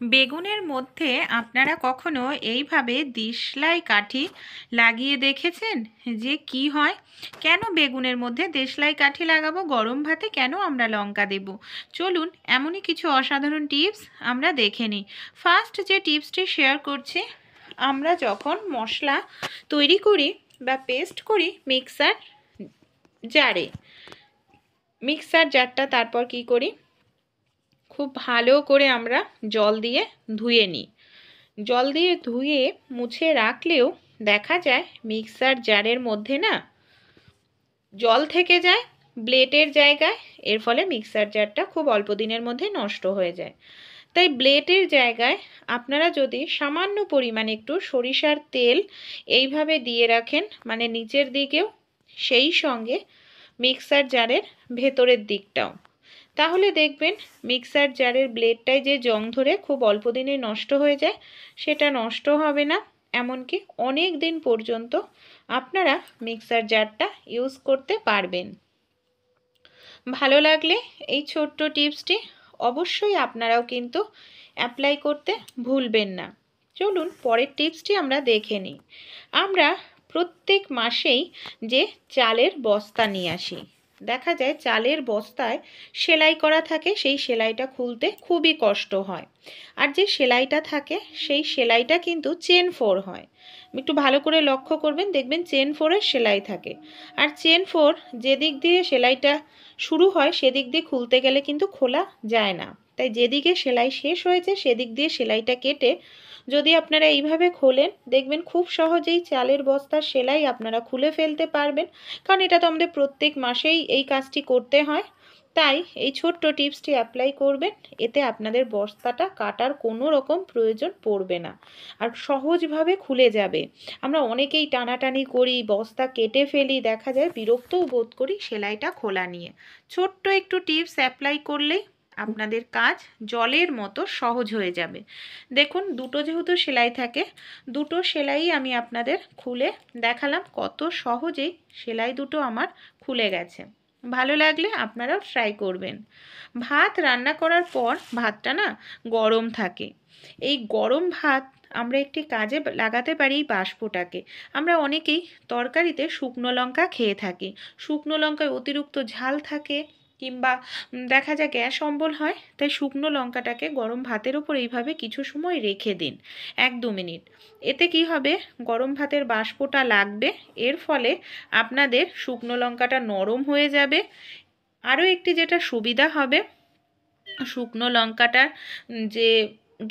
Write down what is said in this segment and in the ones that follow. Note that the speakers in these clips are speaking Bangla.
বেগুনের মধ্যে আপনারা কখনো এইভাবে দেশলাই কাঠি লাগিয়ে দেখেছেন যে কি হয়? কেন বেগুনের মধ্যে দেশলাই কাঠি লাগাবো? গরম ভাতে কেন আমরা লঙ্কা দেব? চলুন এমনই কিছু অসাধারণ টিপস আমরা দেখে নিই। ফার্স্ট যে টিপসটি শেয়ার করছি, আমরা যখন মশলা তৈরি করি বা পেস্ট করি মিক্সার জারটা তারপর কি করি, খুব ভালো করে আমরা জল দিয়ে ধুয়ে নিই। জল দিয়ে ধুয়ে মুছে রাখলেও দেখা যায় মিক্সার জারের মধ্যে না জল থেকে যায় ব্লেডের জায়গায়, এর ফলে মিক্সার জারটা খুব অল্প দিনের মধ্যে নষ্ট হয়ে যায়। তাই ব্লেডের জায়গায় আপনারা যদি সামান্য পরিমাণে একটু সরিষার তেল এইভাবে দিয়ে রাখেন, মানে নিচের দিকেও সেই সঙ্গে মিক্সার জারের ভেতরের দিকটাও, তাহলে দেখবেন মিক্সার জারের ব্লেডটায় যে জং ধরে খুব অল্প দিনে নষ্ট হয়ে যায় সেটা নষ্ট হবে না। এমনকি অনেক দিন পর্যন্ত আপনারা মিক্সার জারটা ইউজ করতে পারবেন। ভালো লাগলে এই ছোট্ট টিপসটি অবশ্যই আপনারাও কিন্তু অ্যাপ্লাই করতে ভুলবেন না। চলুন পরের টিপসটি আমরা দেখে নিই। আমরা প্রত্যেক মাসেই যে চালের বস্তা নিয়ে আসি, দেখা যায় চালের বস্তায় সেলাই করা থাকে, সেই সেলাইটা খুলতে খুবই কষ্ট হয়। আর যে সেলাইটা থাকে সেই সেলাইটা কিন্তু চেন 4 হয়। একটু ভালো করে লক্ষ্য করবেন, দেখবেন চেন 4-এর সেলাই থাকে। আর চেন 4 যেদিক দিয়ে সেলাইটা শুরু হয় সেদিক দিয়ে খুলতে গেলে কিন্তু খোলা যায় না। তাই যেদিকে সেলাই শেষ হয়েছে সেদিক দিয়ে সেলাইটা কেটে যদি আপনারা এইভাবে খোলেন, দেখবেন খুব সহজেই চালের বস্তার সেলাই আপনারা খুলে ফেলতে পারবেন। কারণ এটা তো আমাদের প্রত্যেক মাসেই এই কাজটি করতে হয়। তাই এই ছোট্ট টিপসটি অ্যাপ্লাই করবেন, এতে আপনাদের বস্তাটা কাটার কোনো রকম প্রয়োজন পড়বে না আর সহজভাবে খুলে যাবে। আমরা অনেকেই টানাটানি করি, বস্তা কেটে ফেলি, দেখা যায় বিরক্তও বোধ করি সেলাইটা খোলা নিয়ে। ছোট্ট একটু টিপস অ্যাপ্লাই করলেই আপনাদের কাজ জলের মতো সহজ হয়ে যাবে। দেখুন দুটো যেহেতু সেলাই থাকে, দুটো সেলাই আমি আপনাদের খুলে দেখালাম, কত সহজেই সেলাই দুটো আমার খুলে গেছে। ভালো লাগলে আপনারাও ট্রাই করবেন। ভাত রান্না করার পর ভাতটা না গরম থাকে, এই গরম ভাত আমরা একটি কাজে লাগাতে পারি এই বাষ্পটাকে। আমরা অনেকেই তরকারিতে শুকনো লঙ্কা খেয়ে থাকি, শুকনো লঙ্কায় অতিরিক্ত ঝাল থাকে কিংবা দেখা যায় গ্যাস অম্বল হয়। তাই শুকনো লঙ্কাটাকে গরম ভাতের ওপর এইভাবে কিছু সময় রেখে দিন, 1-2 মিনিট। এতে কি হবে, গরম ভাতের বাষ্পটা লাগবে, এর ফলে আপনাদের শুকনো লঙ্কাটা নরম হয়ে যাবে। আরও একটি যেটা সুবিধা হবে, শুকনো লঙ্কাটার যে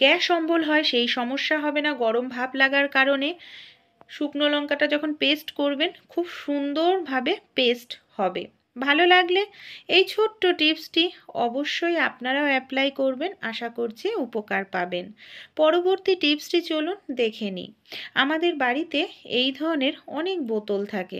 গ্যাস অম্বল হয় সেই সমস্যা হবে না গরম ভাপ লাগার কারণে। শুকনো লঙ্কাটা যখন পেস্ট করবেন খুব সুন্দরভাবে পেস্ট হবে। ভালো লাগলে এই ছোট্ট টিপসটি অবশ্যই আপনারাও অ্যাপ্লাই করবেন, আশা করছি উপকার পাবেন। পরবর্তী টিপসটি চলুন দেখে নিই। আমাদের বাড়িতে এই ধরনের অনেক বোতল থাকে,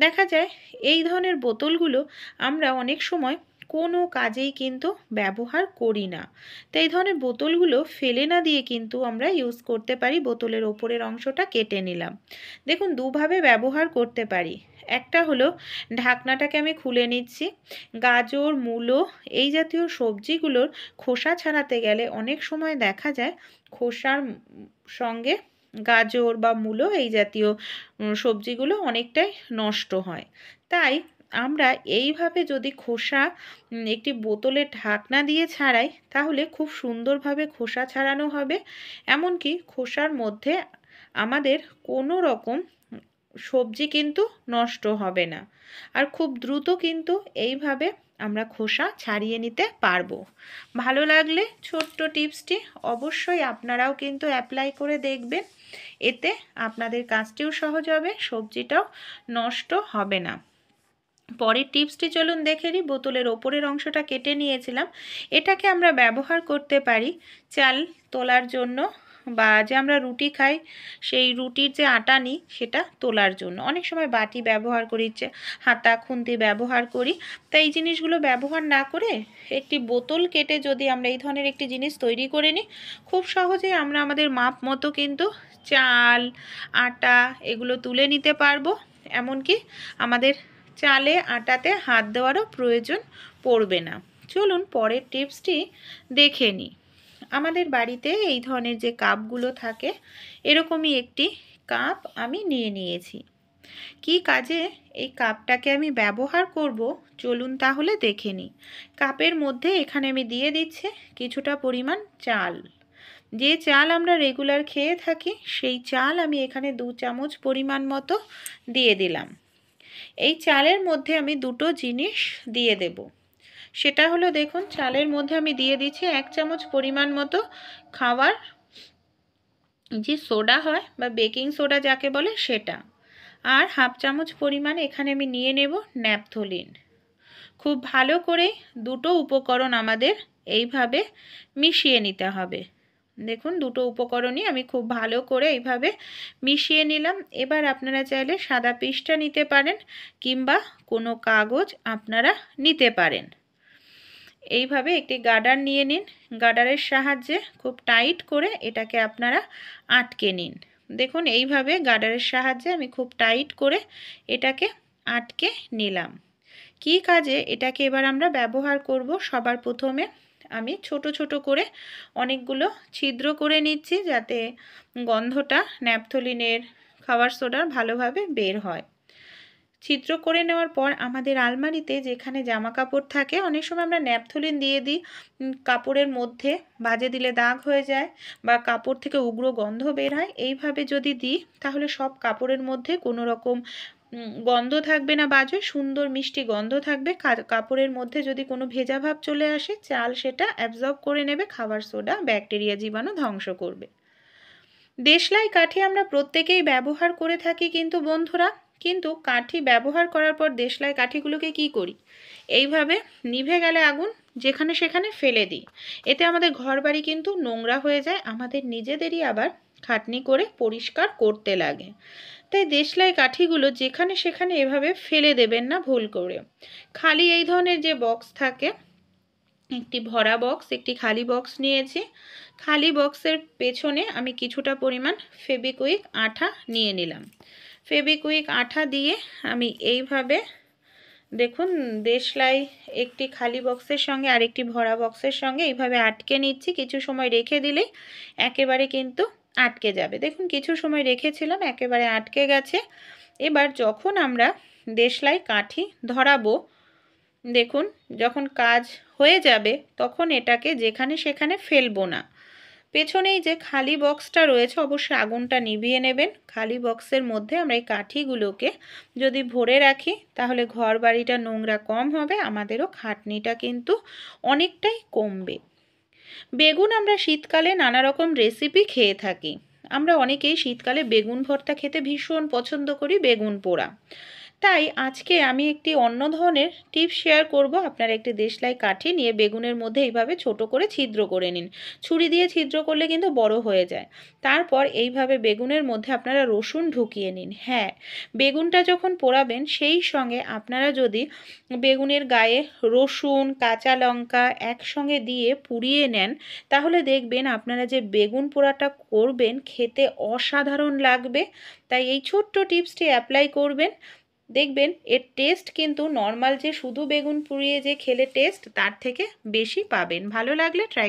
দেখা যায় এই ধরনের বোতলগুলো আমরা অনেক সময় কোনো কাজেই কিন্তু ব্যবহার করি না। তো এই ধরনের বোতলগুলো ফেলে না দিয়ে কিন্তু আমরা ইউজ করতে পারি। বোতলের ওপরের অংশটা কেটে নিলাম। দেখুন দুভাবে ব্যবহার করতে পারি। একটা হলো ঢাকনাটাকে আমি খুলে নিচ্ছি। গাজর, মূলো এই জাতীয় সবজিগুলোর খোসা ছাড়াতে গেলে অনেক সময় দেখা যায় খোসার সঙ্গে গাজর বা মূলো এই জাতীয় সবজিগুলো অনেকটাই নষ্ট হয়। তাই আমরা এইভাবে যদি খোসা একটি বোতলের ঢাকনা দিয়ে ছাড়াই তাহলে খুব সুন্দরভাবে খোসা ছাড়ানো হবে। এমনকি খোসার মধ্যে আমাদের কোনো রকম সবজি কিন্তু নষ্ট হবে না। আর খুব দ্রুত কিন্তু এইভাবে আমরা খোসা ছাড়িয়ে নিতে পারবো। ভালো লাগলে ছোট্ট টিপসটি অবশ্যই আপনারাও কিন্তু অ্যাপ্লাই করে দেখবেন, এতে আপনাদের কাজটিও সহজ হবে, সবজিটাও নষ্ট হবে না। পরের টিপসটি চলুন দেখে নিই। বোতলের ওপরের অংশটা কেটে নিয়েছিলাম, এটাকে আমরা ব্যবহার করতে পারি চাল তোলার জন্য, বা যে আমরা রুটি খাই সেই রুটির যে আটা নিই সেটা তোলার জন্য। অনেক সময় বাটি ব্যবহার করি, হাতা খুন্তি ব্যবহার করি। তাই এই জিনিসগুলো ব্যবহার না করে একটি বোতল কেটে যদি আমরা এই ধরনের একটি জিনিস তৈরি করে নিই, খুব সহজেই আমরা আমাদের মাপ মতো কিন্তু চাল, আটা এগুলো তুলে নিতে পারবো। এমনকি আমাদের চালে আটাতে হাত দেওয়ারও প্রয়োজন পড়বে না। চলুন পরের টিপসটি দেখে নিই। আমাদের বাড়িতে এই ধরনের যে কাপগুলো থাকে এরকমই একটি কাপ আমি নিয়ে নিয়েছি। কি কাজে এই কাপটাকে আমি ব্যবহার করব চলুন তাহলে দেখে নিই। কাপের মধ্যে এখানে আমি দিয়ে দিচ্ছি কিছুটা পরিমাণ চাল। যে চাল আমরা রেগুলার খেয়ে থাকি সেই চাল আমি এখানে 2 চামচ পরিমাণ মতো দিয়ে দিলাম। এই চালের মধ্যে আমি দুটো জিনিস দিয়ে দেব। সেটা হলো দেখুন চালের মধ্যে আমি দিয়ে দিচ্ছি 1 চামচ পরিমাণ মতো খাবার যে সোডা হয় বা বেকিং সোডা যাকে বলে সেটা, আর হাফ চামচ পরিমাণ এখানে আমি নিয়ে নেব ন্যাপথলিন। খুব ভালো করে দুটো উপকরণ আমাদের এইভাবে মিশিয়ে নিতে হবে। দেখুন দুটো উপকরণই আমি খুব ভালো করে এইভাবে মিশিয়ে নিলাম। এবার আপনারা চাইলে সাদা পৃষ্ঠা নিতে পারেন কিংবা কোনো কাগজ আপনারা নিতে পারেন। এইভাবে একটি গার্ডার নিয়ে নিন। গার্ডারের সাহায্যে খুব টাইট করে এটাকে আপনারা আটকে নিন। দেখুন এইভাবে গার্ডারের সাহায্যে আমি খুব টাইট করে এটাকে আটকে নিলাম। কি কাজে এটাকে এবার আমরা ব্যবহার করব, সবার প্রথমে আমি ছোট ছোট করে অনেকগুলো ছিদ্র করে নিচ্ছি যাতে গন্ধটা ন্যাপথলিনের খাবার সোডার ভালোভাবে বের হয়। ছিদ্র করে নেওয়ার পর আমাদের আলমারিতে যেখানে জামা কাপড় থাকে অনেক সময় আমরা ন্যাপথলিন দিয়ে দিই, কাপড়ের মধ্যে বাজে দিলে দাগ হয়ে যায় বা কাপড় থেকে উগ্র গন্ধ বের হয়। এইভাবে যদি দিই তাহলে সব কাপড়ের মধ্যে কোনো রকম গন্ধ থাকবে না, বাজে সুন্দর মিষ্টি গন্ধ থাকবে। কাপড়ের মধ্যে যদি কোনো ভেজা ভাব চলে আসে চাল সেটা অ্যাবজর্ব করে নেবে, খাবার সোডা ব্যাকটেরিয়া জীবাণু ধ্বংস করবে। দেশলাই কাঠি আমরা প্রত্যেকেই ব্যবহার করে থাকি কিন্তু বন্ধুরা, কিন্তু কাঠি ব্যবহার করার পর দেশলাই কাঠিগুলোকে কি করি, এইভাবে নিভে গেলে আগুন যেখানে সেখানে ফেলে দিই। এতে আমাদের ঘরবাড়ি কিন্তু নোংরা হয়ে যায়, আমাদের নিজেদেরই আবার খাটনি করে পরিষ্কার করতে লাগে। তাই দেশলাই কাঠিগুলো যেখানে সেখানে এভাবে ফেলে দেবেন না ভুল করে। খালি এই ধরনের যে বক্স থাকে, একটি ভরা বক্স একটি খালি বক্স নিয়েছি। খালি বক্সের পেছনে আমি কিছুটা পরিমাণ ফেবিকুইক আঠা নিয়ে নিলাম। ফেবিকুইক আঠা দিয়ে আমি এইভাবে দেখুন দেশলাই একটি খালি বক্সের সঙ্গে আরেকটি ভরা বক্সের সঙ্গে এইভাবে আটকে নিচ্ছি। কিছু সময় রেখে দিলেই একেবারে কিন্তু আটকে যাবে। দেখুন কিছু সময় রেখেছিলাম, একেবারে আটকে গেছে। এবার যখন আমরা দেশলাই কাঠি ধরাবো, দেখুন যখন কাজ হয়ে যাবে তখন এটাকে যেখানে সেখানে ফেলবো না। পেছনেই যে খালি বক্সটা রয়েছে অবশ্যই আগুনটা নিভিয়ে নেবেন। খালি বক্সের মধ্যে আমরা এই কাঠিগুলোকে যদি ভরে রাখি তাহলে ঘর বাড়িটা নোংরা কম হবে, আমাদেরও খাটনিটা কিন্তু অনেকটাই কমবে। বেগুন আমরা শীতকালে নানা রকম রেসিপি খেয়ে থাকি। আমরা অনেকেই শীতকালে বেগুন ভর্তা খেতে ভীষণ পছন্দ করি, বেগুন পোড়া। তাই আজকে আমি একটি অন্য ধরনের টিপস শেয়ার করব। আপনারা একটি দেশলাই কাঠি নিয়ে বেগুনের মধ্যে এইভাবে ছোট করে ছিদ্র করে নিন। ছুরি দিয়ে ছিদ্র করলে কিন্তু বড় হয়ে যায়। তারপর এইভাবে বেগুনের মধ্যে আপনারা রসুন ঢুকিয়ে নিন। হ্যাঁ, বেগুনটা যখন পোড়াবেন সেই সঙ্গে আপনারা যদি বেগুনের গায়ে রসুন কাঁচা লঙ্কা একসঙ্গে দিয়ে পুড়িয়ে নেন তাহলে দেখবেন আপনারা যে বেগুন পোড়াটা করবেন খেতে অসাধারণ লাগবে। তাই এই ছোট্ট টিপসটি অ্যাপ্লাই করবেন, দেখবেন এর টেস্ট কিন্তু নর্মাল যে শুধু বেগুন পুড়িয়ে যে খেলে টেস্ট তার থেকে বেশি পাবেন। ভালো লাগলে ট্রাই